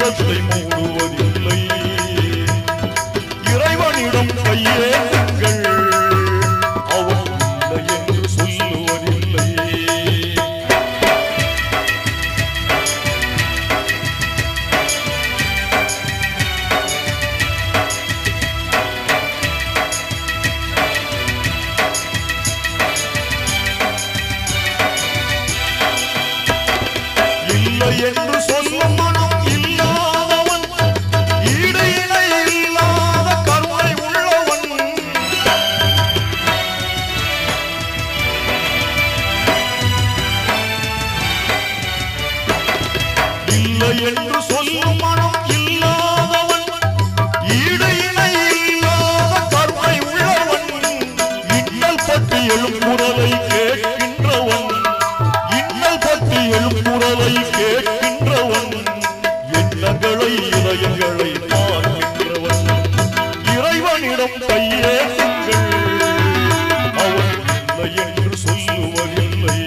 விஷத்தை மூடுவதில்லை. இறைவனிடம் கையேங்கள், அவன் இல்லை என்று சொல்லுவதில்லை. இல்லை என்று சொல்லும் மனம் இல்லாதவன், ஈடு இணை இல்லாத கருணை உள்ளவன். இல்லை என்று சொல்லும் மனம் இல்லாதவன், ஈடு இணை இல்லாத கருணை உள்ளவன். இன்னல் பற்றி எழும் குரலை கேட்கின்றவன், இன்னல் பற்றி எழும் குரலை கேட்கின்றவன். எண்ணங்களை இதயங்களை பார்க்கின்றவன். இறைவனிடம் கையேசுங்கள், அவன் இல்லை என்று சொல்லுவதில்லை.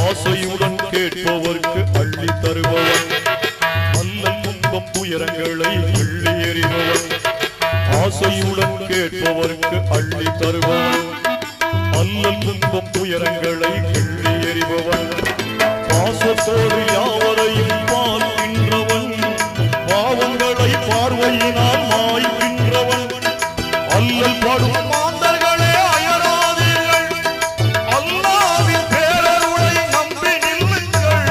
ஆசையுடன் கேட்பவர்க்கு அள்ளி தருபவன், அல்லல் துன்பம் துயரங்களை அள்ளி எறிபவன். ஆசையுடன் கேட்பவர்க்கு அள்ளி தருபவன், அல்லல் துன்பம் துயரங்களை அள்ளி எறிபவன். பாசத்தோடு யாவரையும் பார்க்கின்றவன், பாவங்களை பார்வையினால் மாய்க்கின்றவன். அல்லல் படும் மாந்தர்களே அயராதீர்கள், அல்லாஹ்வின் பேரருளை நம்பி நில்லுங்கள்.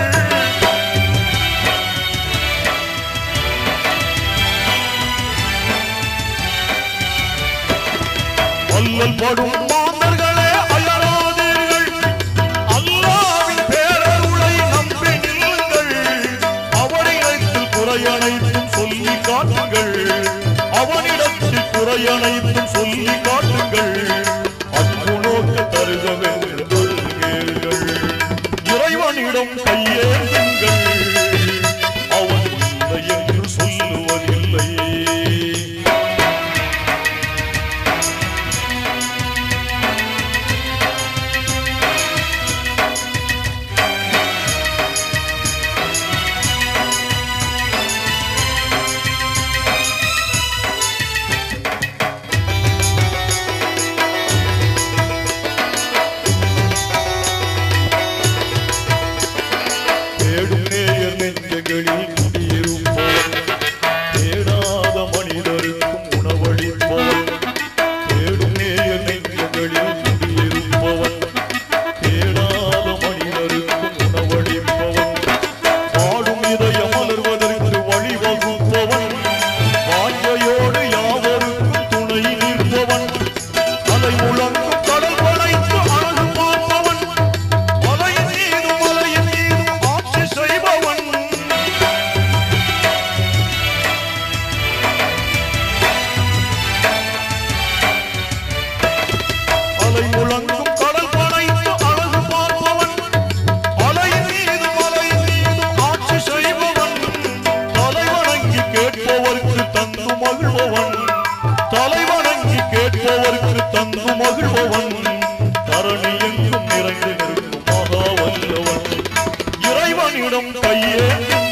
அல்லல் படும் மாந்தர்களே அயராதீர்கள், அல்லாஹ்வின் பேரருளை நம்பி நில்லுங்கள். அவனிடத்தில் குறையனைத்தும் சொல்லி காட்டுங்கள், அவனிடத்தில் குறையனைத்தும் சொல்லி காட்டுங்கள். அன்பு நோக்க தருகவென்று அழுகீர்கள். இறைவனிடம் கையேசுங்கள், அவன் இல்லை என்று சொல்லுவதில்லை. தேடும் நேயர் நெஞ்சங்களில் குடியிருப்பவன், தேடாத மனிதருக்கும் உணவளிப்பவன். தேடும் நேயர் நெஞ்சங்களில் குடியிருப்பவன், தேடாத மனிதருக்கும் உணவளிப்பவன். பாடும் இதயம் மலர்வதற்கு வழிவகுப்பவன், வாஞ்சையோடு யாவருக்கும் துணை நிற்பவன். அலை முழங்கும் கடல் வளைத்து அழகு பார்ப்பவன், மலையின் மீதும் ஆட்சி செய்பவன். அலை முழங்கும் கடல் வளைத்து அழகு பார்ப்பவன், மலையின் மீதும் ஆட்சி செய்பவன். தலைவணங்கி கேட்பவர்க்கு தந்து மகிழ்பவன், தலைவணங்கி கேட்பவர்க்கு தந்து மகிழ்பவன். தரணி எங்கும் நிறைந்து நிற்கும் மகா வல்லவன். இறைவனிடம் கையேசுங்கள்,